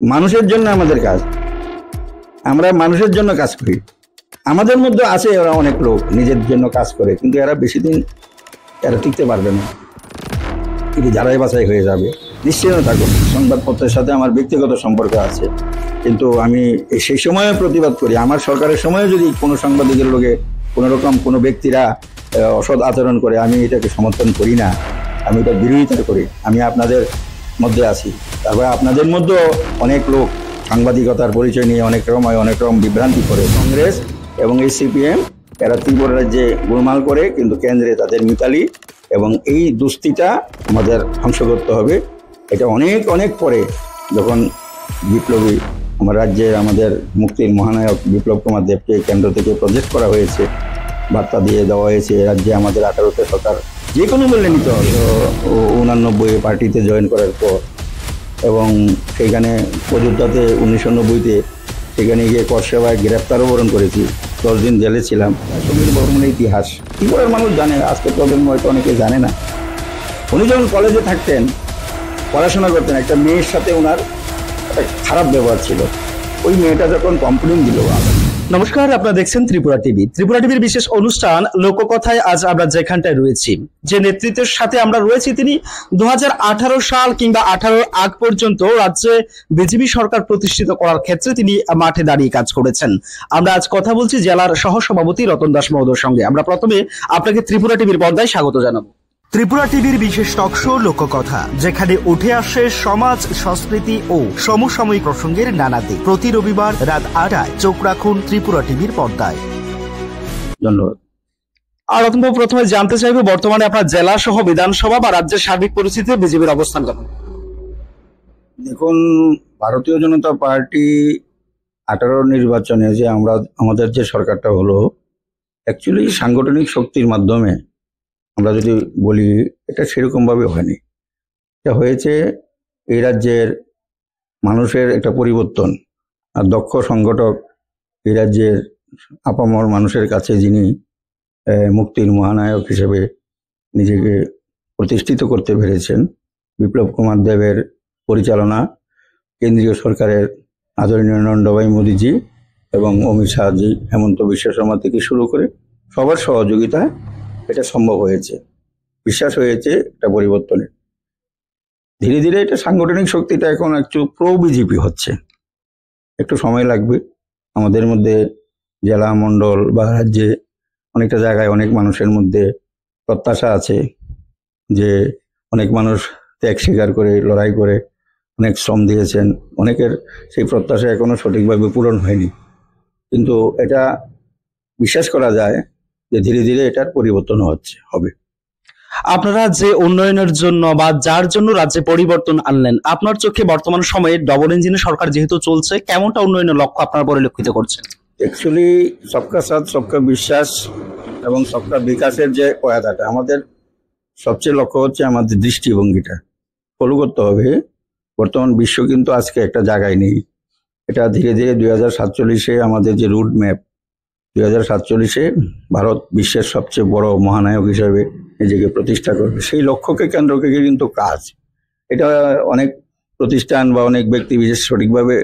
মানুষের জন্য আমাদের কাজ, আমরা মানুষের জন্য কাজ করি। আমাদের মধ্যে আছে এরা অনেক লোক নিজের জন্য কাজ করে, কিন্তু এরা বেশি দিন এরা টিকতে পারবে না, কিন্তু যারাই বাছাই হয়ে যাবে। নিশ্চিন্ত থাকুন, সংবাদপত্রের সাথে আমার ব্যক্তিগত সম্পর্ক আছে, কিন্তু আমি সেই সময়ে প্রতিবাদ করি। আমার সরকারের সময়ে যদি কোনো সাংবাদিকের লোকে কোনো রকম কোনো ব্যক্তিরা অসৎ আচরণ করে, আমি এটাকে সমর্থন করি না, আমি এটা বিরোধিতা করি। আমি আপনাদের মধ্যে আছি, তারপরে আপনাদের মধ্যেও অনেক লোক সাংবাদিকতার পরিচয় নিয়ে অনেক রকম বিভ্রান্তি করে। কংগ্রেস এবং এই সিপিএম এরা ত্রিপুরা রাজ্যে গোলমাল করে, কিন্তু কেন্দ্রে তাদের মিতালি, এবং এই দুস্তিটা আমাদের ধ্বংস করতে হবে। এটা অনেক অনেক পরে, যখন বিপ্লবী আমার রাজ্যে আমাদের মুক্তির মহানায়ক বিপ্লব কুমার দেবকে কেন্দ্র থেকে প্রজেক্ট করা হয়েছে, বার্তা দিয়ে দেওয়া হয়েছে রাজ্যে আমাদের 18তে সরকার যে কোনো মূল্যে নিতে হবে। 89 পার্টিতে জয়েন করার পর, এবং সেইখানে অযোধ্যাতে 1990-তে সেখানে গিয়ে কর সেবায় গ্রেপ্তারও বরণ করেছি, 10 দিন জেলে ছিলাম। সমীর বর্মনের ইতিহাস ত্রিপুরার মানুষ জানে, আজকে প্রজন্ম হয়তো অনেকে জানে না। উনি যখন কলেজে থাকতেন, পড়াশোনা করতেন, একটা মেয়ের সাথে ওনার একটা খারাপ ব্যবহার ছিল। ওই মেয়েটা যখন কমপ্লেন দিল। নমস্কার, আপনারা দেখছেন ত্রিপুরা টিভি। ত্রিপুরা টিভির বিশেষ অনুষ্ঠান লোককথায় আজ আমরা যেখানটায় রয়েছি, যে নেতৃত্বের সাথে আমরা রয়েছি, তিনি 2018 সাল কিংবা 18 আগ পর্যন্ত রাজ্যে বিজেপি সরকার প্রতিষ্ঠিত করার ক্ষেত্রে তিনি মাঠে দাঁড়িয়ে কাজ করেছেন। আমরা আজ কথা বলছি জেলার সহসভাপতি রতন দাস মহোদয়ের সঙ্গে। আমরা প্রথমে আপনাকে ত্রিপুরা টিভির পর্দায় স্বাগত জানাবো। ত্রিপুরা টিভির বিশেষ টক শো লোককথা, যেখানে উঠে আসে সমাজ, সংস্কৃতি ও সমসাময়িক প্রসঙ্গের নানা দিক। প্রতি রবিবার রাত 8টায় চোখ রাখুন ত্রিপুরা টিভির পর্দায়। ধন্যবাদ। আর রতনবাবু, প্রথমে জানতে চাইবো বর্তমানে আপনার জেলা সহ বিধানসভা বা রাজ্যের সার্বিক পরিস্থিতিতে বিজেপির অবস্থান কেমন? দেখুন, ভারতীয় জনতা পার্টি 18 নির্বাচনে যে আমাদের যে সরকারটা হলো, অ্যাকচুয়ালি সাংগঠনিক শক্তির মাধ্যমে আমরা যদি বলি, এটা সেরকমভাবে হয়নি। এটা হয়েছে এই রাজ্যের মানুষের একটা পরিবর্তন, আর দক্ষ সংগঠক এই রাজ্যের আপামর মানুষের কাছে, যিনি মুক্তির মহানায়ক হিসেবে নিজেকে প্রতিষ্ঠিত করতে পেরেছেন, বিপ্লব কুমার দেবের পরিচালনা, কেন্দ্রীয় সরকারের আদরণীয় নরেন্দ্রভাই মোদীজি এবং অমিত শাহজি, হেমন্ত বিশ্ব শর্মা থেকে শুরু করে সবার সহযোগিতায় এটা সম্ভব হয়েছে। বিশ্বাস হয়েছে একটা পরিবর্তনে। ধীরে ধীরে এটা সাংগঠনিক শক্তিটা এখন একটু প্রো বিজেপি হচ্ছে, একটু সময় লাগবে। আমাদের মধ্যে জেলা মণ্ডল বা রাজ্যে অনেকটা জায়গায় অনেক মানুষের মধ্যে প্রত্যাশা আছে, যে অনেক মানুষ ত্যাগ স্বীকার করে, লড়াই করে, অনেক শ্রম দিয়েছেন, অনেকের সেই প্রত্যাশা এখনো সঠিকভাবে পূরণ হয়নি, কিন্তু এটা বিশ্বাস করা যায় যে ধীরে ধীরে এটার পরিবর্তন হবে। আপনারা যে উন্নয়নের জন্য বা যার জন্য রাজ্যে পরিবর্তন আনলেন, আপনার চোখে বর্তমান সময়ে ডবল ইঞ্জিনের সরকার যেহেতু চলছে, কেমনটা উন্নয়নের লক্ষ্য আপনারা পরিলক্ষিত করছেন? অ্যাকচুয়ালি সবকা সাথ সবকা বিশ্বাস এবং সবকা বিকাশের যে পয়াদাটা, আমাদের সবচেয়ে লক্ষ্য হচ্ছে আমাদের দৃষ্টিভঙ্গিটা ফলো করতে হবে। বর্তমান বিশ্ব কিন্তু আজকে একটা জায়গায় নেই। এটা ধীরে ধীরে 2047-এ আমাদের যে রুট ম্যাপ, 2047-এ ভারত বিশ্বের সবচেয়ে বড় মহানায়ক হিসেবে নিজেকে প্রতিষ্ঠা করবে, সেই লক্ষ্যকে কেন্দ্র করে কিন্তু কাজ। এটা অনেক প্রতিষ্ঠান বা অনেক ব্যক্তি বিশেষ সঠিকভাবে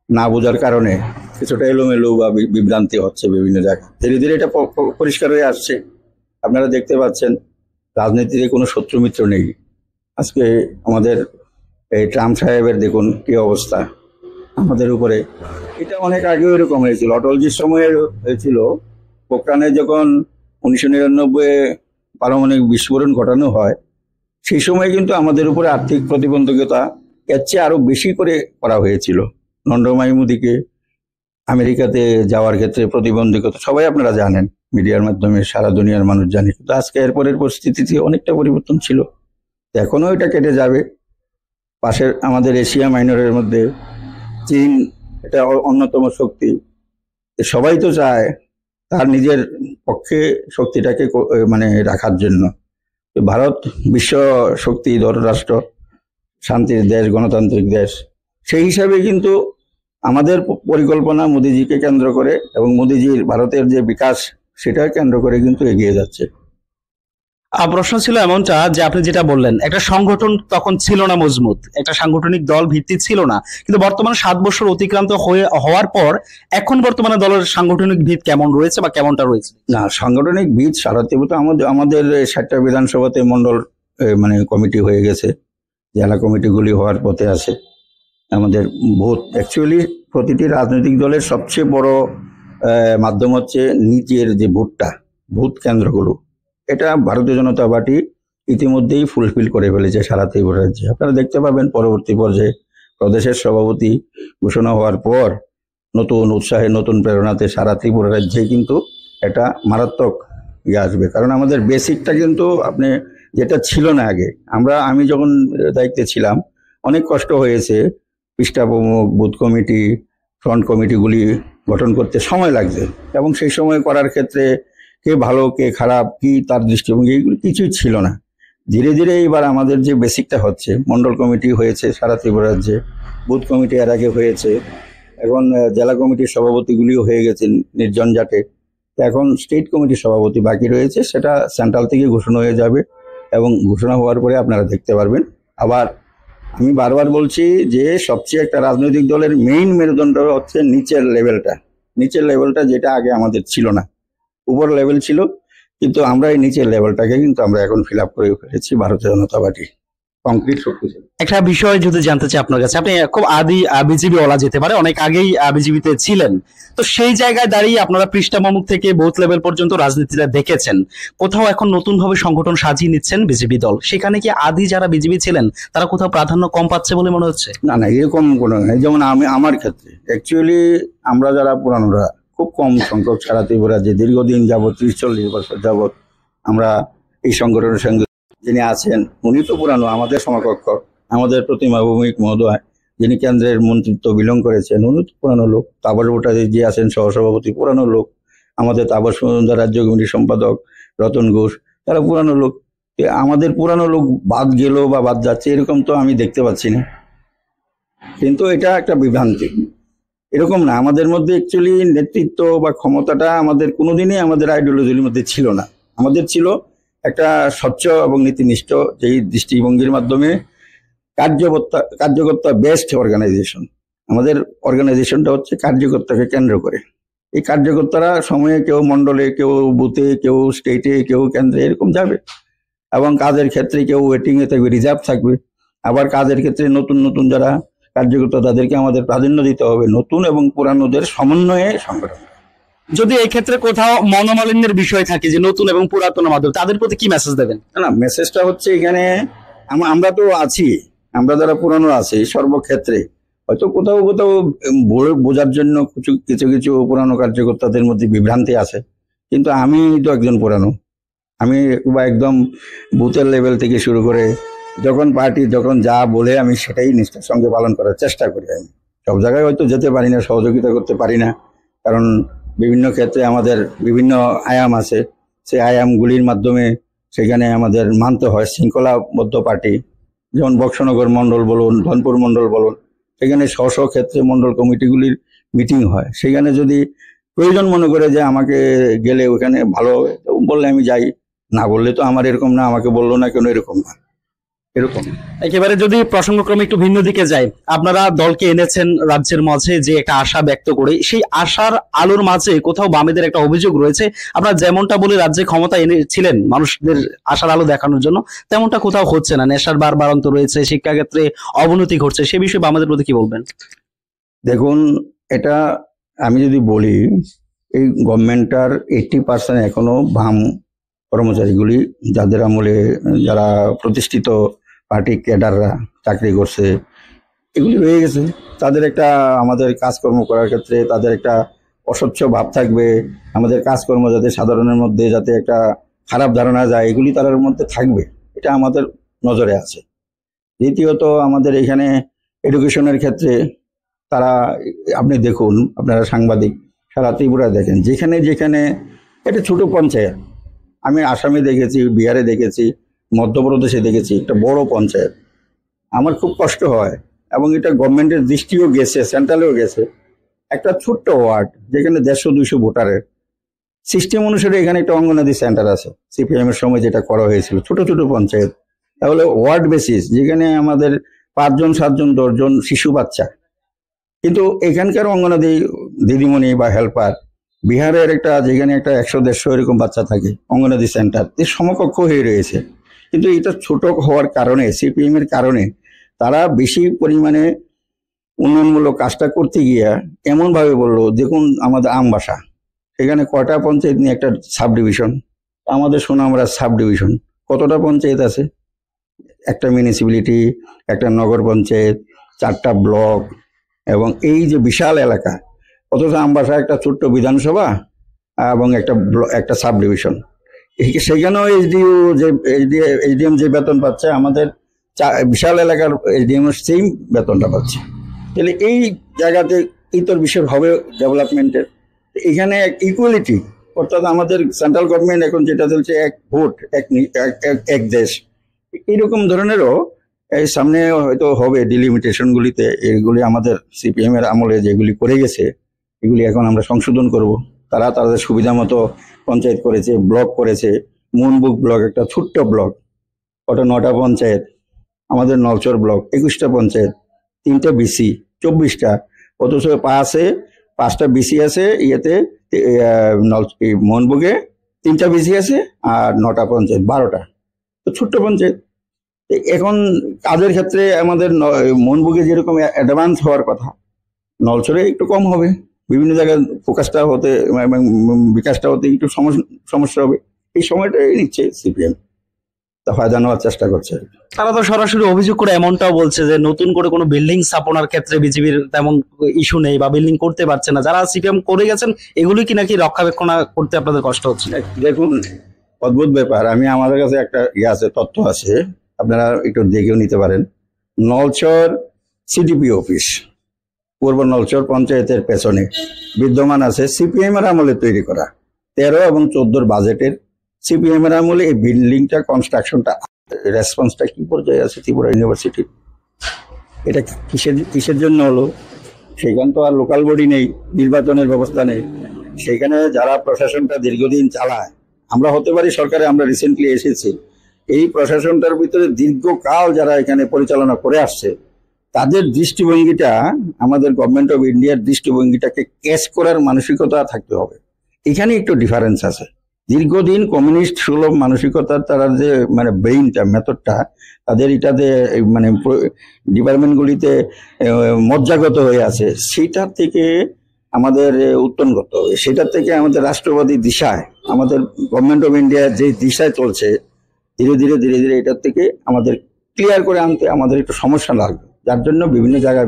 না বোঝার কারণে কিছুটা এলোমেলো বা বিভ্রান্তি হচ্ছে বিভিন্ন জায়গায়। ধীরে ধীরে এটা পরিষ্কার হয়ে আসছে। আপনারা দেখতে পাচ্ছেন রাজনীতিতে কোনো শত্রু মিত্র নেই। আজকে আমাদের এই ট্রাম্প সাহেবের দেখুন কি অবস্থা আমাদের উপরে। এটা অনেক আগেও এরকম হয়েছিল, অটলজির সময়ে হয়েছিল। পোখরানে যখন 1999 পারমাণবিক বিস্ফোরণ ঘটানো হয়, সেই সময় কিন্তু আমাদের উপরে আর্থিক প্রতিবন্ধকতা এর চেয়ে আরো বেশি করে করা হয়েছিল। নরেন্দ্রভাই মোদীকে আমেরিকাতে যাওয়ার ক্ষেত্রে প্রতিবন্ধকতা সবাই আপনারা জানেন, মিডিয়ার মাধ্যমে সারা দুনিয়ার মানুষ জানে। কিন্তু আজকে এরপরের পরিস্থিতিতে অনেকটা পরিবর্তন ছিল, এখনো এটা কেটে যাবে। পাশের আমাদের এশিয়া মাইনরের মধ্যে চীন এটা অন্যতম শক্তি। সবাই তো চায় তার নিজের পক্ষে শক্তিটাকে মানে রাখার জন্য। ভারত বিশ্ব শক্তি ধররাষ্ট্র, শান্তির দেশ, গণতান্ত্রিক দেশ, সেই হিসাবে কিন্তু আমাদের পরিকল্পনা মোদিজিকে কেন্দ্র করে এবং মোদিজির ভারতের যে বিকাশ, সেটা কেন্দ্র করে কিন্তু এগিয়ে যাচ্ছে। প্রশ্ন ছিল এমনটা যে আপনি যেটা বললেন একটা সংগঠন তখন ছিল না মজবুত, একটা সাংগঠনিক দল ভিত্তি ছিল না, কিন্তু বর্তমানে 7 বছর অতিক্রান্ত হওয়ার পর এখন বর্তমানে দলের সাংগঠনিক ভিত কেমন রয়েছে বা কেমনটা রয়েছে? না, সাংগঠনিক ভিত সারা ত্রিপুরা আমাদের আমাদের 60টা বিধানসভাতে মন্ডল মানে কমিটি হয়ে গেছে, জেলা কমিটিগুলি হওয়ার পথে আছে। আমাদের ভোট অ্যাকচুয়ালি প্রতিটি রাজনৈতিক দলের সবচেয়ে বড় মাধ্যম হচ্ছে নিচের যে ভোট কেন্দ্রগুলো। এটা ভারতীয় জনতা পার্টি ইতিমধ্যেই ফুলফিল করে ফেলেছে সারা ত্রিপুরা রাজ্যে। আপনারা দেখতে পাবেন পরবর্তী পর্যায়ে প্রদেশের সভাপতি ঘোষণা হওয়ার পর নতুন উৎসাহে নতুন প্রেরণাতে সারা ত্রিপুরা রাজ্যে কিন্তু একটা মারাত্মক আসবে। কারণ আমাদের বেসিকটা কিন্তু আপনি যেটা ছিল না আগে, আমি যখন দায়িত্বে ছিলাম অনেক কষ্ট হয়েছে। পৃষ্ঠা প্রমুখ, বুথ কমিটি, ফ্রন্ট কমিটিগুলি গঠন করতে সময় লাগছে, এবং সেই সময় করার ক্ষেত্রে কে ভালো কে খারাপ কি তার দৃষ্টিভঙ্গি এইগুলি কিছুই ছিল না। ধীরে ধীরে এবার আমাদের যে বেসিকটা হচ্ছে, মন্ডল কমিটি হয়েছে সারা ত্রিপুরা রাজ্যে, বুথ কমিটি এর আগে হয়েছে, এখন জেলা কমিটির সভাপতিগুলিও হয়ে গেছেন নির্ঝঞ্ঝাটে। এখন স্টেট কমিটির সভাপতি বাকি রয়েছে, সেটা সেন্ট্রাল থেকে ঘোষণা হয়ে যাবে, এবং ঘোষণা হওয়ার পরে আপনারা দেখতে পারবেন। আবার আমি বারবার বলছি যে সবচেয়ে একটা রাজনৈতিক দলের মেইন মেরুদণ্ড হচ্ছে নিচের লেভেলটা যেটা আগে আমাদের ছিল না। উপর লেভেল ছিল, কিন্তু আমরা এই নিচের লেভেলটাকে কিন্তু আমরা এখন ফিল আপ করে ফেলেছি ভারতীয় জনতা পার্টি কংক্রিট শক্তি। একটা বিষয় যদি জানতে চাই আপনার কাছে, আপনি খুব আদি বিজেপি বলা যেতে পারে, অনেক আগেই বিজেপিতে ছিলেন, তো সেই জায়গায় দাঁড়িয়ে আপনারা পৃষ্ঠামুখ থেকে বুথ লেভেল পর্যন্ত রাজনীতিটা দেখেছেন, কোথাও এখন নতুন ভাবে সংগঠন সাজিয়ে নিচ্ছেন বিজেপি দল, সেখানে কি আদি যারা বিজেপি ছিলেন তারা কোথাও প্রাধান্য কম পাচ্ছে বলে মনে হচ্ছে? না না, এরকম কোনো নেই। যেমন আমার ক্ষেত্রে অ্যাকচুয়ালি আমরা যারা পুরানোরা খুব কম সংখ্যক সারা ত্রিপুরা যে দীর্ঘদিন যাবৎ 30-40 বছর যাবৎ আমরা এই সংগঠনের সঙ্গে যিনি আছেন উনি তো পুরানো, আমাদের সমকক্ষ। আমাদের প্রতিমা ভৌমিক মহোদয় যিনি কেন্দ্রের মন্ত্রিত্ব বিলং করেছেন উনি তো পুরানো লোক। তাপস ভট্টাচার্য যে আছেন সহসভাপতি পুরানো লোক। আমাদের তাপস মজুমদার রাজ্য কমিটির সম্পাদক রতন ঘোষ, তারা পুরানো লোক। আমাদের পুরানো লোক বাদ গেল বা বাদ যাচ্ছে এরকম তো আমি দেখতে পাচ্ছি না। কিন্তু এটা একটা বিভ্রান্তি, এরকম না। আমাদের মধ্যে অ্যাকচুয়ালি নেতৃত্ব বা ক্ষমতাটা আমাদের কোনোদিনই আমাদের আইডিওলজির মধ্যে ছিল না। আমাদের ছিল একটা স্বচ্ছ এবং নীতিনিষ্ঠ যেই দৃষ্টিভঙ্গির মাধ্যমে কার্যকর্তা বেস্ট অর্গানাইজেশন। আমাদের অর্গানাইজেশনটা হচ্ছে কার্যকর্তাকে কেন্দ্র করে। এই কার্যকর্তারা সময়ে কেউ মন্ডলে, কেউ বুথে, কেউ স্টেটে, কেউ কেন্দ্রে এরকম যাবে, এবং কাজের ক্ষেত্রে কেউ ওয়েটিংয়ে থাকবে, রিজার্ভ থাকবে। আবার কাজের ক্ষেত্রে নতুন নতুন যারা কার্যকর্তা তাদেরকে আমাদের প্রাধান্য দিতে হবে, নতুন এবং পুরানোদের সমন্বয়ে সংগঠন। যদি এই ক্ষেত্রে কোথাও মনোমালিন্যের বিষয় থাকে যে নতুন এবং পুরাতন মাধ্যম, তাদের প্রতি কি মেসেজ দেবেন? না, মেসেজটা হচ্ছে এখানে আমরা তো আছি, আমরা যারা পুরানো আছি সর্বক্ষেত্রে হয়তো কোথাও কোথাও বোঝার জন্য কিছু কিছু পুরানো কার্যকর্তাদের মধ্যে বিভ্রান্তি আছে, কিন্তু আমি তো একজন পুরানো। আমি একদম বুথের লেভেল থেকে শুরু করে যখন পার্টি যখন যা বলে আমি সেটাই নিষ্ঠার সঙ্গে পালন করার চেষ্টা করি। আমি সব জায়গায় হয়তো যেতে পারি না, সহযোগিতা করতে পারি না, কারণ বিভিন্ন ক্ষেত্রে আমাদের বিভিন্ন আয়াম আছে। সেই আয়ামগুলির মাধ্যমে সেখানে আমাদের মানতে হয় শৃঙ্খলাবদ্ধ পার্টি। যেমন বক্সনগর মণ্ডল বলুন, ধনপুর মণ্ডল বলুন, সেখানে স্ব ক্ষেত্রে মণ্ডল কমিটিগুলির মিটিং হয়। সেখানে যদি প্রয়োজন মনে করে যে আমাকে গেলে ওখানে ভালো হবে বললে আমি যাই, না বললে তো আমার এরকম না, আমাকে বললো না কেন এরকম না, এরকম। একেবারে যদি প্রসঙ্গক্রমে একটু ভিন্ন দিকে যাই, আপনারা দলকে এনেছেন রাজ্যের মাঝে যে একটা আশা ব্যক্ত করে, সেই আশার আলোর মাঝে কোথাও বামেদের একটা অভিযোগ রয়েছে, আপনারা যেমনটা বলে রাজ্যে ক্ষমতা এনেছিলেন মানুষদের আশার আলো দেখানোর জন্য, তেমনটা কোথাও হচ্ছে না। নেশার বাড়ন্ত রয়েছে, শিক্ষাক্ষেত্রে অবনতি ঘটছে, সে বিষয়ে বামেদের প্রতি কি বলবেন? দেখুন, এটা আমি যদি বলি, এই গভর্নমেন্টটার 80% এখনো বাম কর্মচারীগুলি, যাদের আমলে যারা প্রতিষ্ঠিত পার্টি ক্যাডাররা চাকরি করছে, এগুলি রয়ে গেছে। তাদের একটা আমাদের কাজকর্ম করার ক্ষেত্রে তাদের একটা অস্বচ্ছ ভাব থাকবে, আমাদের কাজকর্ম যাতে সাধারণের মধ্যে যাতে একটা খারাপ ধারণা যায়, এগুলি তাদের মধ্যে থাকবে, এটা আমাদের নজরে আছে। দ্বিতীয়ত আমাদের এখানে এডুকেশনের ক্ষেত্রে তারা, আপনি দেখুন, আপনারা সাংবাদিক সারা ত্রিপুরায় দেখেন, যেখানে যেখানে একটা ছোট পঞ্চায়েত, আমি আসামে দেখেছি, বিহারে দেখেছি, মধ্যপ্রদেশে দেখেছি, একটা বড় পঞ্চায়েত। আমার খুব কষ্ট হয়, এবং এটা গভর্নমেন্টের দৃষ্টিও গেছে, সেন্ট্রালেও গেছে। একটা ছোট্ট ওয়ার্ড যেখানে 150-200 ভোটারের, সিস্টেম অনুসারে এখানে একটা অঙ্গনাদি সেন্টার আছে, সিপিএম এর সময় যেটা করা হয়েছিল, ছোট ছোট পঞ্চায়েত, তাহলে ওয়ার্ড বেসিস, যেখানে আমাদের 5 জন 7 জন 10 জন শিশু বাচ্চা। কিন্তু এখানকার অঙ্গনাদি দিদিমণি বা হেল্পার, বিহারের একটা যেখানে একটা 100-150 এরকম বাচ্চা থাকে, অঙ্গনাদি সেন্টার এর সমকক্ষ হয়ে রয়েছে। কিন্তু এটা ছোট হওয়ার কারণে, সিপিএম এর কারণে, তারা বেশি পরিমাণে উন্নয়নমূলক কাজটা করতে গিয়া এমন ভাবে বললো, দেখুন আমাদের আমবাসা, সেখানে কয়টা পঞ্চায়েত নিয়ে একটা সাব ডিভিশন, আমাদের সোনামুড়া সাব ডিভিশন কতটা পঞ্চায়েত আছে, একটা মিউনিসিপ্যালিটি, একটা নগর পঞ্চায়েত, 4টা ব্লক, এবং এই যে বিশাল এলাকা, অথচ আমবাসা একটা ছোট্ট বিধানসভা এবং একটা সাব ডিভিশন। সেখানেও এইচডিএম যে বেতন পাচ্ছে, আমাদের বিশাল এলাকার এইচডিএম সেম বেতনটা পাচ্ছে। তাহলে এই জায়গাতে ইতর বিষয় হবে ডেভেলপমেন্টের। এখানে ইকুয়ালিটি, অর্থাৎ আমাদের সেন্ট্রাল গভর্নমেন্ট এখন যেটা চলছে, এক ভোট এক দেশ, এইরকম ধরনেরও এই সামনে হয়তো হবে ডিলিমিটেশনগুলিতে। এগুলি আমাদের সিপিএম এর আমলে যেগুলি করে গেছে, এগুলি এখন আমরা সংশোধন করব। তারা তাদের সুবিধা মতো পঞ্চায়েত করেছে, ব্লক করেছে। মুনবুক ব্লক একটা ছোট্ট ব্লক, ওটা 9টা পঞ্চায়েত। আমাদের নলচর ব্লক 21টা পঞ্চায়েত, 3টে বিসি, 24টা, অথচ 5টা বিসি আছে ইয়েতে, মোহনবুকে 3টা বিসি আছে, আর 9টা পঞ্চায়েত, 12টা, তো ছোট্ট পঞ্চায়েত। এখন কাজের ক্ষেত্রে আমাদের মোহনবুকে যেরকম অ্যাডভান্স হওয়ার কথা, নলচরে একটু কম হবে। বিভিন্ন জায়গায় ফোকাসটা হতে এবং বিকাশটা হতে একটু সমস্যা হবে। এই সময়টাই নিচ্ছে সিপিএম, তা ফায়দা নেওয়ার চেষ্টা করছে। তারা তো সরাসরি অভিযোগ করে এমনটাও বলছে যে নতুন করে কোনো বিল্ডিং স্থাপনার ক্ষেত্রে বিজেপির তেমন ইস্যু নেই বা বিল্ডিং করতে পারছে না, যারা সিপিএম করে গেছেন এগুলি কি নাকি রক্ষণাবেক্ষণ করতে আপনাদের কষ্ট হচ্ছে? দেখুন, অদ্ভুত ব্যাপার। আমাদের কাছে একটা আছে, তথ্য আছে, আপনারা একটু দেখেও নিতে পারেন। নলচর সিডিপি অফিস, পূর্ব নলচর পঞ্চায়েতের পেছনে বিদ্যমান আছে, সিপিএম এর আমলে তৈরি করা, 13 এবং 14 বাজেটের সিপিএম এর আমলে এই বিল্ডিংটা কনস্ট্রাকশনটা, রেসপন্সটা কি পর্যায়ে আছে ত্রিপুরা ইউনিভার্সিটি। এটা কিসের জন্য হলো? সেখানে তো আর লোকাল বডি নেই, নির্বাচনের ব্যবস্থা নেই। সেখানে যারা প্রশাসনটা দীর্ঘদিন চালায়, আমরা হতে পারি সরকারে, আমরা রিসেন্টলি এসেছি, এই প্রশাসনটার ভিতরে দীর্ঘকাল যারা এখানে পরিচালনা করে আসছে, তাদের দৃষ্টিভঙ্গিটা, আমাদের গভর্নমেন্ট অফ ইন্ডিয়ার দৃষ্টিভঙ্গিটাকে ক্যাচ করার মানসিকতা থাকতে হবে। এখানে একটু ডিফারেন্স আছে। দীর্ঘদিন কমিউনিস্ট সুলভ মানসিকতার তারা যে ব্রেইনটা, মেথডটা তাদের এটাতে ডিপার্টমেন্টগুলিতে মজ্জাগত হয়ে আছে, সেটার থেকে আমাদের উত্তরণ করতে হবে। সেটার থেকে আমাদের রাষ্ট্রবাদী দিশায়, আমাদের গভর্নমেন্ট অফ ইন্ডিয়া যে দিশায় চলছে, ধীরে ধীরে এটার থেকে আমাদের ক্লিয়ার করে আনতে আমাদের একটু সমস্যা লাগবে। যার জন্য বিভিন্ন জায়গায়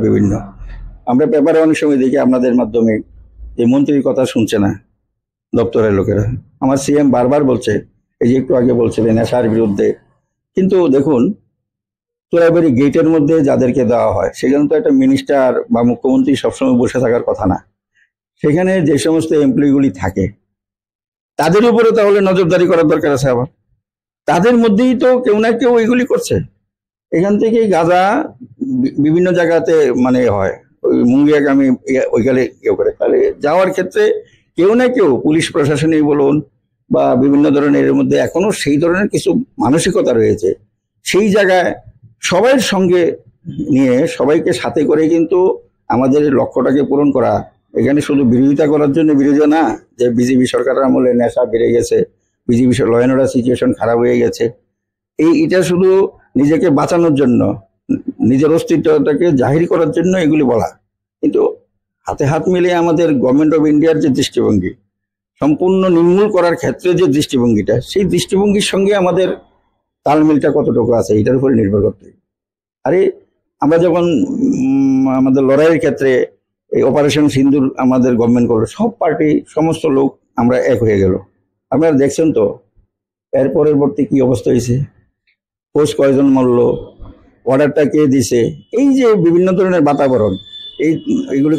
আমরা পেপারে অনেক সময় দেখি আপনাদের মাধ্যমে যে মন্ত্রীর কথা শুনছে না দপ্তরের লোকেরা। আমার সিএম বারবার বলছে, এই যে একটু আগে বলছিলেন নেশার বিরুদ্ধে, কিন্তু দেখুন তোরাবাড়ি গেটের মধ্যে যাদেরকে দেওয়া হয়, সেখানে তো একটা মিনিস্টার বা মুখ্যমন্ত্রী সবসময় বসে থাকার কথা না। সেখানে যে সমস্ত এমপ্লয়িগুলি থাকে তাদের উপরে তাহলে নজরদারি করার দরকার আছে। আবার তাদের মধ্যেই তো কেউ না কেউ এগুলি করছে। এখান থেকে গাঁজা বিভিন্ন জায়গাতে হয়, ওই মুঙ্গিয়াগামী ওইখানে কেউ করে, তাহলে যাওয়ার ক্ষেত্রে কেউ না কেউ, পুলিশ প্রশাসনেই বলুন বা বিভিন্ন ধরনের, এর মধ্যে এখনো সেই ধরনের কিছু মানসিকতা রয়েছে। সেই জায়গায় সবার সঙ্গে নিয়ে, সবাইকে সাথে করে কিন্তু আমাদের লক্ষ্যটাকে পূরণ করা। এখানে শুধু বিরোধিতা করার জন্য বিরোধিতা না, যে বিজেপি সরকারের আমলে নেশা বেড়ে গেছে, BJP law and order situation খারাপ হয়ে গেছে, এটা শুধু নিজেকে বাঁচানোর জন্য, নিজের অস্তিত্বটাকে জাহির করার জন্য এগুলি বলা। কিন্তু হাতে হাত মিলিয়ে আমাদের গভর্নমেন্ট অফ ইন্ডিয়ার যে দৃষ্টিভঙ্গি, সম্পূর্ণ নির্মূল করার ক্ষেত্রে যে দৃষ্টিভঙ্গিটা, সেই দৃষ্টিভঙ্গির সঙ্গে আমাদের তালমিলটা কতটুকু আছে এটার উপরে নির্ভর করতে। আরে আমরা যখন আমাদের লড়াইয়ের ক্ষেত্রে এই অপারেশন সিন্দুর আমাদের গভর্নমেন্ট করলো, সব পার্টি, সমস্ত লোক আমরা এক হয়ে গেল। আপনারা দেখছেন তো এর পরবর্তী কি অবস্থা হয়েছে, পোস্ট কয়জন মরল, অর্ডারটা কে দিছে, এই যে বিভিন্ন ধরনের বাতাবরণ, এইগুলি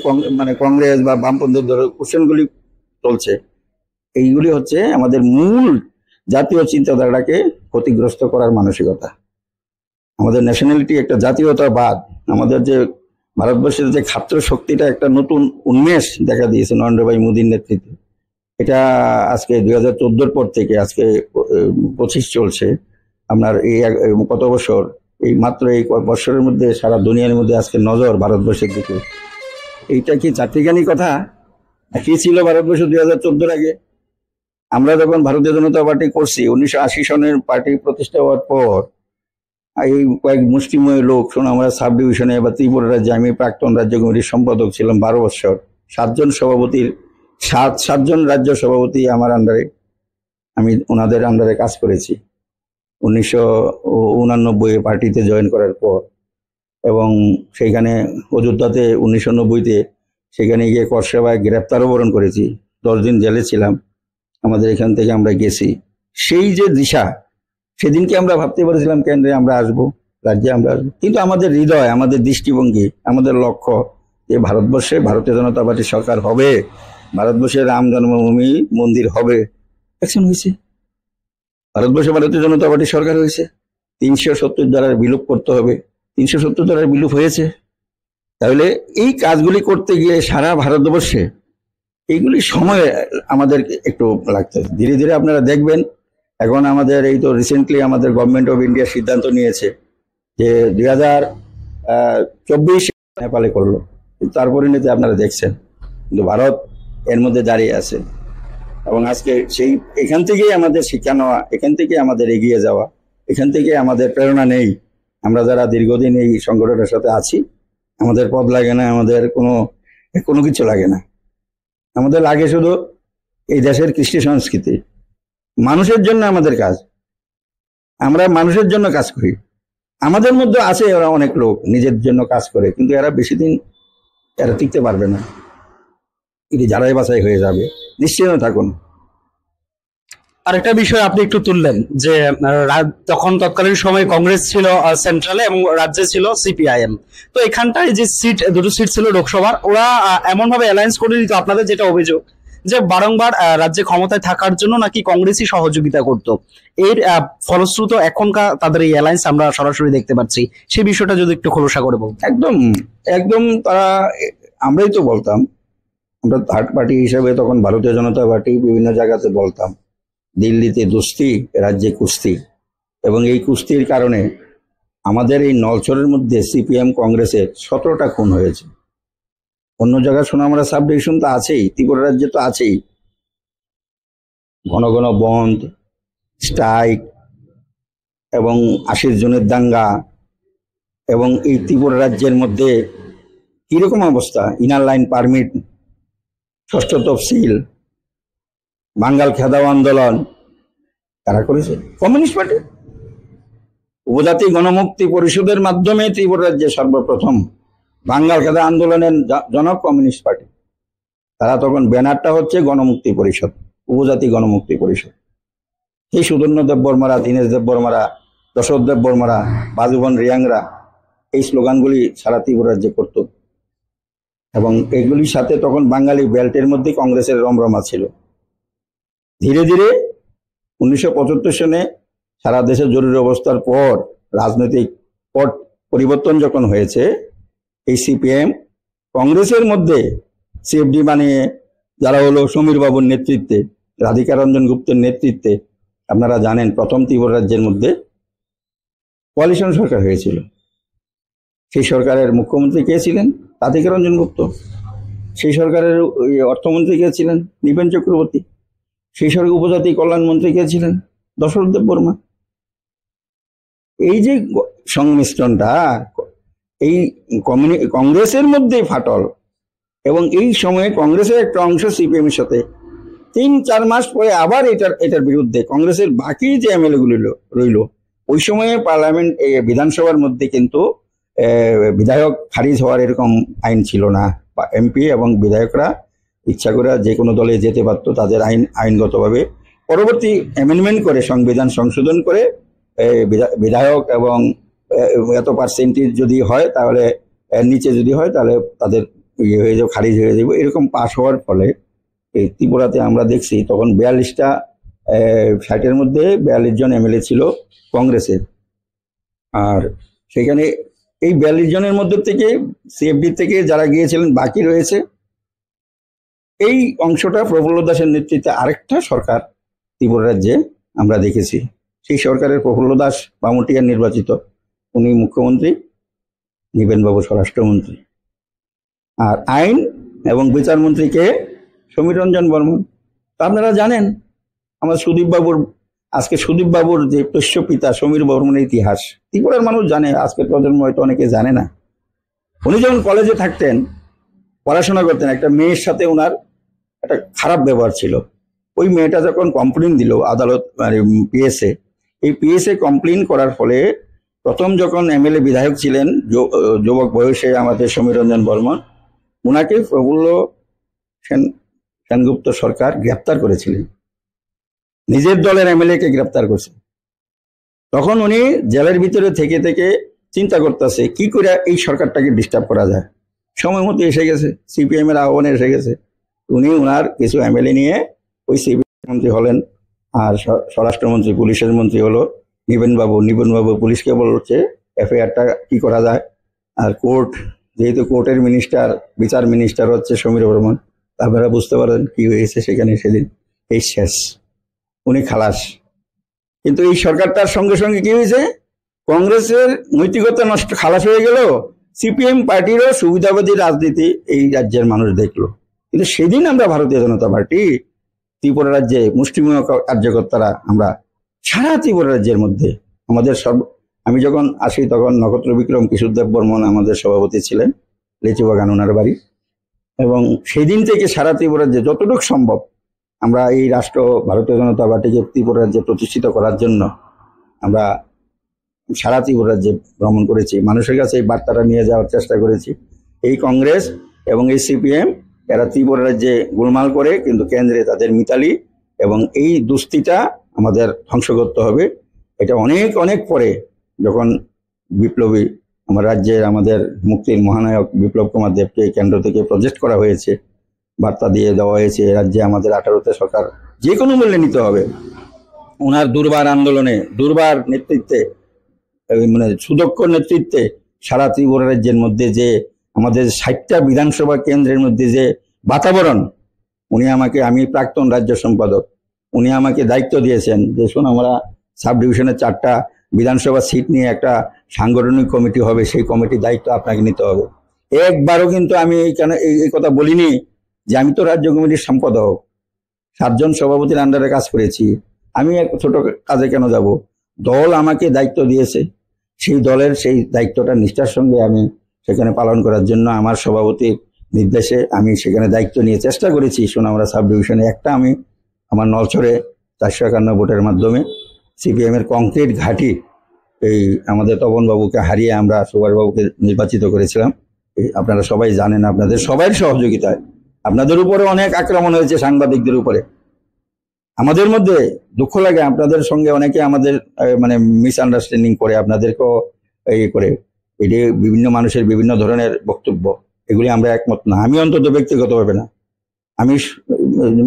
কংগ্রেস বা বামপন্থী কোশ্চেনগুলি চলছে, এইগুলি হচ্ছে আমাদের মূল জাতীয় চিন্তাধারাটাকে ক্ষতিগ্রস্ত করার মানসিকতা। আমাদের ন্যাশনালিটি, একটা জাতীয়তাবাদ, আমাদের যে ভারতবর্ষের যে ছাত্র শক্তিটা একটা নতুন উন্মেষ দেখা দিয়েছে নরেন্দ্র ভাই মোদীর নেতৃত্বে, এটা আজকে 2014 পর থেকে আজকে 25 চলছে। আপনার এই কত বছর, এই মাত্র এই বছরের মধ্যে সারা দুনিয়ার মধ্যে আজকে নজর ভারতবর্ষের দিকে। এইটা কি চারটিখানি কথা? কি ছিল ভারতবর্ষ 2014 আগে? আমরা যখন ভারতীয় জনতা পার্টি করছি 1980 সনের পার্টি প্রতিষ্ঠা হওয়ার পর, এই কয়েক মুষ্টিময় লোক, শোনো, আমরা সাব ডিভিশনে বা ত্রিপুরা রাজ্যে আমি প্রাক্তন রাজ্য কমিটির সম্পাদক ছিলাম 12 বছর। 7জন রাজ্য সভাপতি আমার আন্ডারে, আমি ওনাদের আন্ডারে কাজ করেছি 1989 পার্টিতে জয়েন করার পর। এবং সেইখানে অযোধ্যাতে 1990-তে সেখানে গিয়ে করসেবায় গ্রেপ্তারও বরণ করেছি, 10 দিন জেলে ছিলাম। আমাদের এখান থেকে আমরা গেছি। সেই যে দিশা, সেদিনকে আমরা ভাবতে পারেছিলাম কেন্দ্রে আমরা আসবো, রাজ্যে আমরা আসবো, কিন্তু আমাদের হৃদয়, আমাদের দৃষ্টিভঙ্গি, আমাদের লক্ষ্য যে ভারতবর্ষে ভারতীয় জনতা পার্টির সরকার হবে, ভারতবর্ষে রাম জন্মভূমি মন্দির হবে। অ্যাকশন হয়েছে, ভারতবর্ষে ভারতীয় জনতা পার্টির সরকার হয়েছে। 370 ধারার বিলুপ করতে হবে, 370 ধারার বিলুপ হয়েছে। তাহলে এই কাজগুলি করতে গিয়ে সারা ভারতবর্ষে এইগুলি সময় আমাদের একটু লাগতে, ধীরে ধীরে আপনারা দেখবেন। এখন আমাদের এই তো রিসেন্টলি আমাদের গভর্নমেন্ট অফ ইন্ডিয়া সিদ্ধান্ত নিয়েছে যে 2024 নেপালে করলো, তারপরে নিতে আপনারা দেখছেন, কিন্তু ভারত এর মধ্যে দাঁড়িয়ে আছে। এবং আজকে সেই এখান থেকেই আমাদের শিক্ষা নেওয়া, এখান থেকে আমাদের এগিয়ে যাওয়া, এখান থেকে আমাদের প্রেরণা নেই। আমরা যারা দীর্ঘদিন এই সংগঠনের সাথে আছি, আমাদের পদ লাগে না, আমাদের কোনো কিছু লাগে না। আমাদের লাগে শুধু এই দেশের কৃষ্টি সংস্কৃতি, মানুষের জন্য আমাদের কাজ। আমরা মানুষের জন্য কাজ করি। আমাদের মধ্যে আছে ওরা অনেক লোক নিজের জন্য কাজ করে, কিন্তু এরা বেশি দিন এরা টিকতে পারবে না, এটি যারাই বাছাই হয়ে যাবে, নিশ্চিন্ত থাকুন। আরেকটা বিষয় আপনি একটু তুললেন যে তখন তৎকালীন সময় কংগ্রেস ছিল সেন্ট্রালে এবং রাজ্যে ছিল সিপিআইএম। তো এখানটায় যে দুটো সিট ছিল লোকসভার, ওরা এমন ভাবে অ্যালায়েন্স করে দিত, আপনাদের যেটা অভিযোগ যে বারংবার রাজ্যে ক্ষমতায় থাকার জন্য নাকি কংগ্রেসই সহযোগিতা করত। এর ফলশ্রুত এখনকার তাদের এই অ্যালায়েন্স আমরা সরাসরি দেখতে পাচ্ছি। সেই বিষয়টা যদি একটু খোলসা করে বলুন। একদম একদম তারা, আমরাই তো বলতাম, আমরা থার্ড পার্টি হিসেবে তখন ভারতীয় জনতা পার্টি বিভিন্ন জায়গাতে বলতাম দিল্লিতে দুস্তি, রাজ্যে কুস্তি। এবং এই কুস্তির কারণে আমাদের এই নলছরের মধ্যে সিপিএম কংগ্রেসের 17টা খুন হয়েছে। অন্য জায়গায় সোনামুড়া সাব ডিভিশন তো আছেই, ত্রিপুরা রাজ্যে তো আছেই, ঘন ঘন বন্ধ, স্ট্রাইক এবং 80 জনের দাঙ্গা। এবং এই ত্রিপুরা রাজ্যের মধ্যে কিরকম অবস্থা, ইনার লাইন পারমিট, 6ষ্ঠ তফসিল, বাঙ্গাল খেদাও আন্দোলন কারা করেছে? Communist party. উপজাতি গণমুক্তি পরিষদের মাধ্যমে ত্রিপুরা রাজ্যে সর্বপ্রথম বাঙ্গাল খেদা আন্দোলনের জনক কমিউনিস্ট পার্টি। তারা তখন ব্যানারটা হচ্ছে গণমুক্তি পরিষদ, উপজাতি গণমুক্তি পরিষদ। সেই সুধন্য দেববর্মারা, দীনেশ দেববর্মারা, যশোর দেববর্মারা, বাজুবন রিয়াংরা এই স্লোগানগুলি সারা ত্রিপুরা রাজ্যে করত। এবং এগুলির সাথে তখন বাঙালি বেল্টের মধ্যে কংগ্রেসের রমরমা ছিল। ধীরে ধীরে 1975 সনে সারা দেশে জরুরি অবস্থার পর রাজনৈতিক পট পরিবর্তন যখন হয়েছে, এই সিপিএম কংগ্রেসের মধ্যে সিএফডি বানিয়ে, যারা হলো সমীর বাবুর নেতৃত্বে, রাধিকা রঞ্জন গুপ্তের নেতৃত্বে, আপনারা জানেন প্রথম ত্রিপুরা রাজ্যের মধ্যে কোয়ালিশন সরকার হয়েছিল। সেই সরকারের মুখ্যমন্ত্রী কে ছিলেন? রাধিকা রঞ্জন গুপ্ত। সেই সরকারের অর্থমন্ত্রী কে ছিলেন? নৃপেন চক্রবর্তী। সেই সরকার উপজাতি কল্যাণ মন্ত্রী কে ছিলেন? দশরথ দেববর্মা। এই যে সংমিশ্রণটা, এই কংগ্রেসের মধ্যে ফাটল। এবং এই সময়ে কংগ্রেসের একটা অংশ সিপিএম এর সাথে 3-4 মাস পরে আবার এটার বিরুদ্ধে কংগ্রেসের বাকি যে এমএলএ গুলি রইল, ওই সময়ে পার্লামেন্ট বিধানসভার মধ্যে কিন্তু বিধায়ক খারিজ হওয়ার এরকম আইন ছিল না। এমপি এবং বিধায়করা ইচ্ছা করে যে কোনো দলে যেতে পারতো, তাদের আইনগতভাবে পরবর্তী অ্যামেন্ডমেন্ট করে সংবিধান সংশোধন করে বিধায়ক এবং এত পার্সেন্টেজ যদি হয়, তাহলে এর নিচে যদি হয় তাহলে তাদের ইয়ে হয়ে যাবে, খারিজ হয়ে যাবে। এরকম পাশ হওয়ার ফলে এই ত্রিপুরাতে আমরা দেখছি তখন 42টা 60-এর মধ্যে 42 জন এমএলএ ছিল কংগ্রেসের। আর সেখানে এই 42 জনের মধ্যে থেকে সিএফডি থেকে যারা গিয়েছিলেন বাকি রয়েছে এই অংশটা প্রফুল্ল দাসের নেতৃত্বে আরেকটা সরকার ত্রিপুরা রাজ্যে আমরা দেখেছি। সেই সরকারের প্রফুল্ল দাস বামুটিয়ার নির্বাচিত, উনি মুখ্যমন্ত্রী, নিবেনবাবু স্বরাষ্ট্রমন্ত্রী, আর আইন এবং বিচারমন্ত্রীকে সমীর রঞ্জন বর্মন। তো আপনারা জানেন আমার সুদীপ বাবুর যে পোষ্য পিতা সমীর বর্মনের ইতিহাস ত্রিপুরার মানুষ জানে, আজকের প্রজন্ম হয়তো অনেকে জানে না। উনি যখন কলেজে থাকতেন, পড়াশোনা করতেন, একটা মেয়ের সাথে ওনার একটা খারাপ ব্যবহার ছিল। ওই মেয়েটা যখন কমপ্লেন দিল আদালত, মানে পিএসএ, এই পিএসএ কমপ্লেন করার ফলে প্রথম যখন এমএলএ বিধায়ক ছিলেন যুবক বয়সে আমাদের সমীর রঞ্জন বর্মন, ওনাকে প্রফুল্ল সেনগুপ্ত সরকার গ্রেপ্তার করেছিলেন, নিজের দলের এমএলএ কে গ্রেপ্তার করছে। তখন উনি জেলের ভিতরে থেকে থেকে চিন্তা করতেছে কি করে এই সরকারটাকে ডিস্টার্ব করা যায়। সময় মতো এসে গেছে, সিপিএম এর আহ্বানে এসে গেছে। উনি ওনার কিছু এমএলএ নিয়ে ওই সিপিএম মন্ত্রী হলেন, আর স্বরাষ্ট্রমন্ত্রী, পুলিশের মন্ত্রী হলো নিবেনবাবু পুলিশকে বলছে এফআইআরটা কি করা যায়। আর কোর্ট, যেহেতু কোর্টের মিনিস্টার, বিচার মিনিস্টার হচ্ছে সমীর বর্মন, আপনারা বুঝতে পারেন কি হয়েছে সেখানে সেদিন। এই শেষ, উনি খালাস। কিন্তু এই সরকারটার সঙ্গে সঙ্গে কি হয়েছে, কংগ্রেসের নৈতিকতা নষ্ট, খালাস হয়ে গেল। সিপিএম পার্টিরও সুবিধাবাদী রাজনীতি এই রাজ্যের মানুষ দেখলো। কিন্তু সেদিন আমরা ভারতীয় জনতা পার্টি ত্রিপুরা রাজ্যে মুষ্টিমেয় কার্যকর্তারা, আমরা সারা ত্রিপুরা রাজ্যের মধ্যে আমাদের আমি যখন আসি তখন নক্ষত্র বিক্রম কিশোরদেব বর্মন আমাদের সভাপতি ছিলেন, লিচুবাগান ওনার বাড়ি। এবং সেই দিন থেকে সারা ত্রিপুরা রাজ্যে যতটুকু সম্ভব আমরা এই রাষ্ট্র ভারতীয় জনতা পার্টিকে ত্রিপুরা রাজ্যে প্রতিষ্ঠিত করার জন্য আমরা সারা ত্রিপুরা রাজ্যে ভ্রমণ করেছি, মানুষের কাছে এই বার্তাটা নিয়ে যাওয়ার চেষ্টা করেছি। এই কংগ্রেস এবং এই সিপিএম এরা ত্রিপুরা রাজ্যে গোলমাল করে, কিন্তু কেন্দ্রে তাদের মিতালি, এবং এই দুস্থিটা আমাদের ধ্বংস করতে হবে। এটা অনেক অনেক পরে যখন বিপ্লবী আমার রাজ্যের আমাদের মুক্তির মহানায়ক বিপ্লব কুমার দেবকে কেন্দ্র থেকে প্রজেক্ট করা হয়েছে, বার্তা দিয়ে দেওয়া হয়েছে রাজ্যে আমাদের 18তে সরকার যে কোনো মূল্যে নিতে হবে। ওনার দুর্বার আন্দোলনে, দুর্বার নেতৃত্বে, মানে সুদক্ষ নেতৃত্বে সারা ত্রিপুরা রাজ্যের মধ্যে যে আমাদের 60টা বিধানসভা কেন্দ্রের মধ্যে যে বাতাবরণ, আমি প্রাক্তন রাজ্য সম্পাদক, উনি আমাকে দায়িত্ব দিয়েছেন যে শোন, আমরা সাব ডিভিশনের 4টা বিধানসভা সিট নিয়ে একটা সাংগঠনিক কমিটি হবে, সেই কমিটির দায়িত্ব আপনাকে নিতে হবে। একবারও কিন্তু আমি এই কথা বলিনি যে আমি তো রাজ্য কমিটির সম্পাদক, 7 জন সভাপতির আন্ডারে কাজ করেছি, আমি এক ছোট কাজে কেন যাব। দল আমাকে দায়িত্ব দিয়েছে, সেই দলের সেই দায়িত্বটা নিষ্ঠার সঙ্গে আমি সেখানে পালন করার জন্য আমার সভাপতির নির্দেশে আমি সেখানে দায়িত্ব নিয়ে চেষ্টা করেছি। সোনামুড়া সাব ডিভিশনে একটা আমি আমার নলছড়ে 451 ভোটের মাধ্যমে সিপিএম এর কংক্রিট ঘাঁটি এই আমাদের তপনবাবুকে হারিয়ে আমরা সুভাষবাবুকে নির্বাচিত করেছিলাম। আপনারা সবাই জানেন, আপনাদের সবাই সহযোগিতায়। আপনাদের উপরে অনেক আক্রমণ হয়েছে, সাংবাদিকদের উপরে। আমাদের মধ্যে দুঃখ লাগে, আপনাদের সঙ্গে অনেকে আমাদের মানে মিসআন্ডারস্ট্যান্ডিং করে, আপনাদেরকেও করে, এটি বিভিন্ন মানুষের বিভিন্ন ধরনের বক্তব্য, এগুলি আমরা একমত না। আমি অন্তত ব্যক্তিগতভাবে না, আমি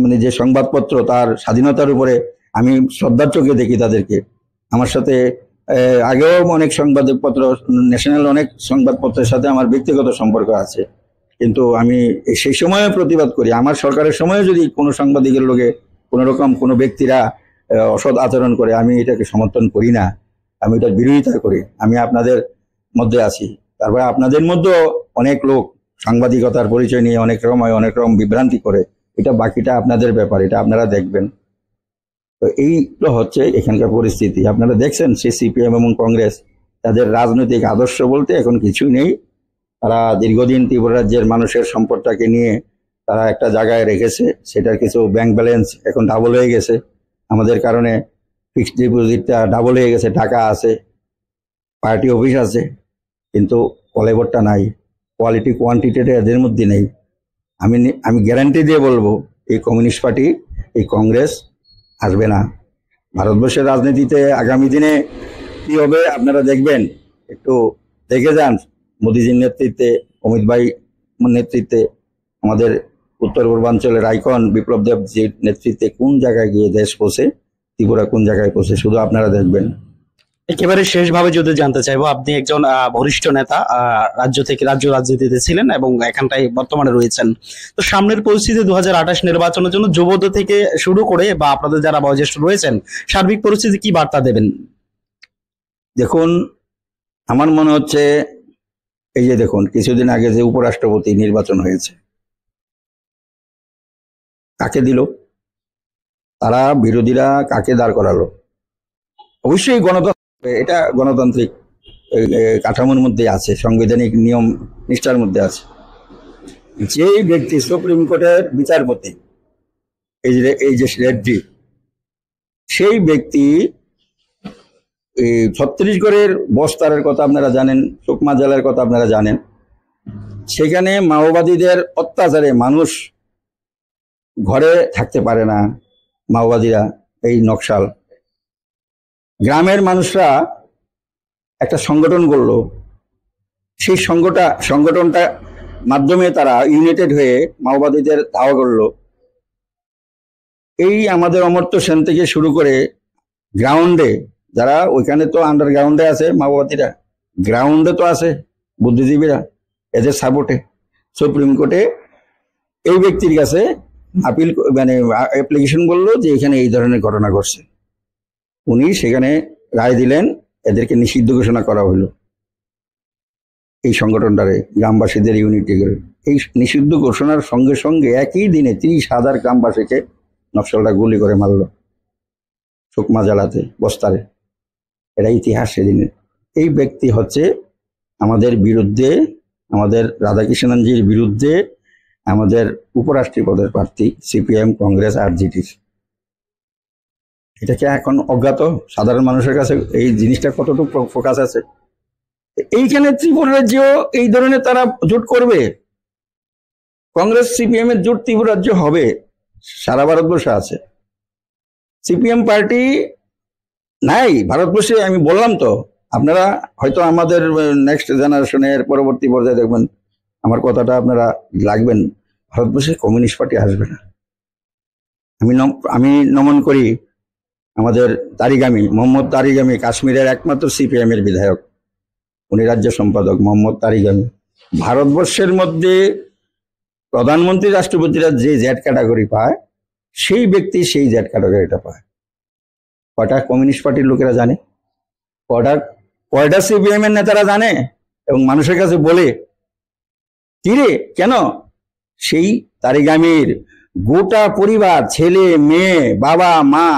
মানে যে সংবাদপত্র তার স্বাধীনতার উপরে আমি শ্রদ্ধার চোখে দেখি তাদেরকে। আমার সাথে আগেও অনেক সংবাদপত্র, ন্যাশনাল অনেক সংবাদপত্রের সাথে আমার ব্যক্তিগত সম্পর্ক আছে, কিন্তু আমি সেই সময়ে প্রতিবাদ করি। আমার সরকারের সময়ে যদি কোনো সাংবাদিকের লোকে কোনো রকম কোনো ব্যক্তিরা অসৎ আচরণ করে, আমি এটাকে সমর্থন করি না, আমি এটার বিরোধিতা করি। আমি আপনাদের মধ্যে আছি, তারপরে আপনাদের মধ্যেও অনেক লোক সাংবাদিকতার পরিচয় নিয়ে অনেক রকম বিভ্রান্তি করে, এটা বাকিটা আপনাদের ব্যাপার, এটা আপনারা দেখবেন। তো এইগুলো হচ্ছে এখানকার পরিস্থিতি। আপনারা দেখছেন সেই সিপিএম এবং কংগ্রেস, তাদের রাজনৈতিক আদর্শ বলতে এখন কিছুই নেই। তারা দীর্ঘদিন ত্রিপুরা রাজ্যের মানুষের সম্পদটাকে নিয়ে তারা একটা জায়গায় রেখেছে, সেটার কিছু ব্যাংক ব্যালেন্স এখন ডাবল হয়ে গেছে, আমাদের কারণে ফিক্সড ডিপোজিটটা ডাবল হয়ে গেছে, টাকা আছে, পার্টি অফিস আছে, কিন্তু কলেবরটা নাই, কোয়ালিটি কোয়ান্টিটিটা এদের মধ্যে নেই। আমি গ্যারান্টি দিয়ে বলবো, এই কমিউনিস্ট পার্টি, এই কংগ্রেস আসবে না ভারতবর্ষের রাজনীতিতে। আগামী দিনে কি হবে আপনারা দেখবেন, একটু দেখে যান। মোদিজির নেতৃত্বে, অমিত ভাই নেতৃত্বে, আমাদের উত্তর পূর্বাঞ্চলের আইকন বিপ্লব দেবজির নেতৃত্বে কোন জায়গায় গিয়ে দেশ পৌঁছে, ত্রিপুরা কোন জায়গায় পৌঁছে, শুধু আপনারা দেখবেন। একেবারে শেষভাবে যদি জানতে চাইবো, আপনি একজন বরিষ্ঠ নেতা, রাজ্য রাজনীতিতে ছিলেন এবং এখানটায় বর্তমানে রয়েছেন। তো সামনের পরিস্থিতি 2028 নির্বাচনের জন্য যুবদ থেকে শুরু করে বা আপনাদের যারা বয়োজ্যেষ্ঠ রয়েছেন, সার্বিক পরিস্থিতি কি বার্তা দেবেন? দেখুন, আমার মনে হচ্ছে এই যে দেখুন, কিছুদিন আগে যে উপরাষ্ট্রপতি নির্বাচন হয়েছে, কাকে দিল? তারা বিরোধীরা কাকে দাঁড় করালো? অবশ্যই গণতন্ত্র, এটা গণতান্ত্রিক কাঠামোর মধ্যে আছে, সাংবিধানিক নিয়ম নিষ্ঠার মধ্যে আছে। যেই ব্যক্তি সুপ্রিম কোর্টের বিচারপতি, এই যে রেড্ডি, সেই ব্যক্তি ছত্তিশগড়ের বস্তারের কথা আপনারা জানেন, সুকমা জেলার কথা আপনারা জানেন। সেখানে মাওবাদীদের অত্যাচারে মানুষ ঘরে থাকতে পারে না। মাওবাদীরা, এই নকশাল গ্রামের মানুষরা একটা সংগঠন করলো। সেই সংগঠনটা মাধ্যমে তারা ইউনাইটেড হয়ে মাওবাদীদের ধাওয়া করলো। এই আমাদের অমর্ত্য সেন থেকে শুরু করে গ্রাউন্ডে, যারা ওইখানে তো আন্ডারগ্রাউন্ডে আছে মাওবাদীরা, গ্রাউন্ডে তো আছে বুদ্ধিজীবীরা, এদের সাপোর্টে সুপ্রিম কোর্টে এই ব্যক্তির কাছে আপিল মানে অ্যাপ্লিকেশন করলো যে এখানে এই ধরনের ঘটনা ঘটছে। উনি সেখানে রায় দিলেন, এদেরকে নিষিদ্ধ ঘোষণা করা হলো। এই সংগঠনটারে গ্রামবাসীদের ইউনিটি করে এই নিষিদ্ধ ঘোষণার সঙ্গে সঙ্গে একই দিনে 30,000 গ্রামবাসীকে নকশালরা গুলি করে মারল সুকমা জেলাতে, বস্তারে। এটা ইতিহাস সেদিনে। এই ব্যক্তি হচ্ছে আমাদের বিরুদ্ধে, আমাদের রাধাকৃষ্ণনজির বিরুদ্ধে আমাদের উপরাষ্ট্রপতি পদের প্রার্থী সিপিএম, কংগ্রেস, আরজেডি। এটাকে এখন অজ্ঞাত সাধারণ মানুষের কাছে এই জিনিসটা কতটুকু ফোকাস আছে। এইখানে ত্রিপুরা রাজ্যেও এই ধরনের তারা জোট করবে। কংগ্রেস সিপিএম এর জোট ত্রিপুরা রাজ্য হবে, সারা ভারতবর্ষে আছে। সিপিএম পার্টি নাই ভারতবর্ষে। আমি বললাম তো, আপনারা হয়তো আমাদের নেক্সট জেনারেশনের পরবর্তী পর্যায়ে দেখবেন, আমার কথাটা আপনারা লাগবেন, ভারতবর্ষে কমিউনিস্ট পার্টি আসবে না। আমি নমন করি আমাদের তারিগামী, মোহাম্মদ তারিগামী, কাশ্মীরের একমাত্র সিপিএম এর বিধায়ক, উনি রাজ্য সম্পাদক মোহাম্মদ তারিগামী। ভারতবর্ষের মধ্যে প্রধানমন্ত্রী, রাষ্ট্রপতিরা যে জেড ক্যাটাগরি পায়, সেই ব্যক্তি সেই জেড ক্যাটাগরিটা পায়। কয়টা কমিউনিস্ট পার্টির লোকেরা জানে? কয়টা সিপিএম এর নেতারা জানে? এবং মানুষের কাছে বলে কিরে কেন? সেই তারিগামীর গোটা পরিবার, ছেলে মেয়ে, বাবা মা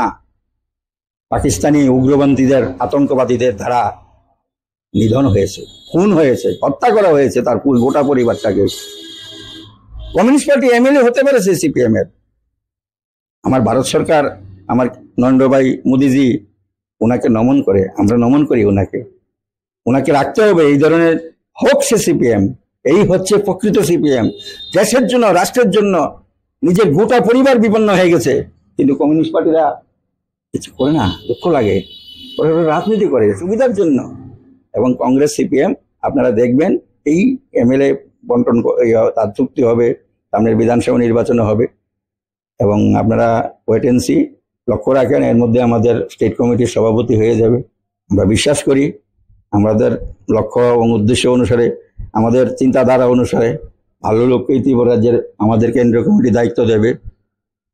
পাকিস্তানি উগ্রপন্থীদের, আতঙ্কবাদীদের দ্বারা নিধন হয়েছে, খুন হয়েছে, হত্যা করা হয়েছে তার গোটা পরিবারটাকে। কমিউনিস্ট পার্টি এমএলএ হতে পেরেছে সিপিএম এর। আমার ভারত সরকার, আমার নরেন্দ্র ভাই মোদিজি ওনাকে নমন করে, আমরা নমন করি ওনাকে রাখতে হবে। এই ধরনের হোক সে সিপিএম। এই হচ্ছে প্রকৃত সিপিএম। দেশের জন্য, রাষ্ট্রের জন্য নিজের গোটা পরিবার বিপন্ন হয়ে গেছে, কিন্তু কমিউনিস্ট পার্টিরা কিছু করে না। দুঃখ লাগে। রাজনীতি করে সুবিধার জন্য। এবং কংগ্রেস, সিপিএম আপনারা দেখবেন এই এমএলএ বন্টন, তার চুক্তি হবে, সামনের বিধানসভা নির্বাচনে হবে। এবং আপনারা ওয়েট এন্ড সি, লক্ষ্য রাখেন, এর মধ্যে আমাদের স্টেট কমিটির সভাপতি হয়ে যাবে। আমরা বিশ্বাস করি আমাদের লক্ষ্য এবং উদ্দেশ্য অনুসারে, আমাদের চিন্তাধারা অনুসারে ভালো লোককেই ত্রিপুরা রাজ্যের আমাদের কেন্দ্রীয় কমিটি দায়িত্ব দেবে।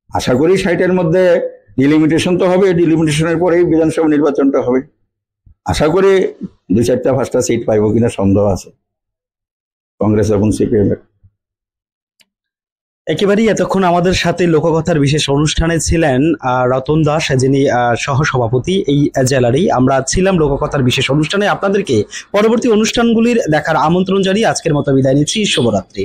আশা করি 60-এর মধ্যে ডিলিমিটেশন তো হবে, ডিলিমিটেশনের পরেই বিধানসভা নির্বাচনটা হবে। আশা করি 2-4টা-5টা সিট পাইব কিনা সন্দেহ আছে কংগ্রেস এবং সিপিএম এর। একেবারেই এতক্ষণ আমাদের সাথে লোককথার বিশেষ অনুষ্ঠানে ছিলেন রতন দাস, যিনি সহসভাপতি এই জেলারই। আমরা ছিলাম লোককথার বিশেষ অনুষ্ঠানে। আপনাদেরকে পরবর্তী অনুষ্ঠানগুলির দেখার আমন্ত্রণ জানিয়ে আজকের মতো বিদায় নিচ্ছি। শুভরাত্রি।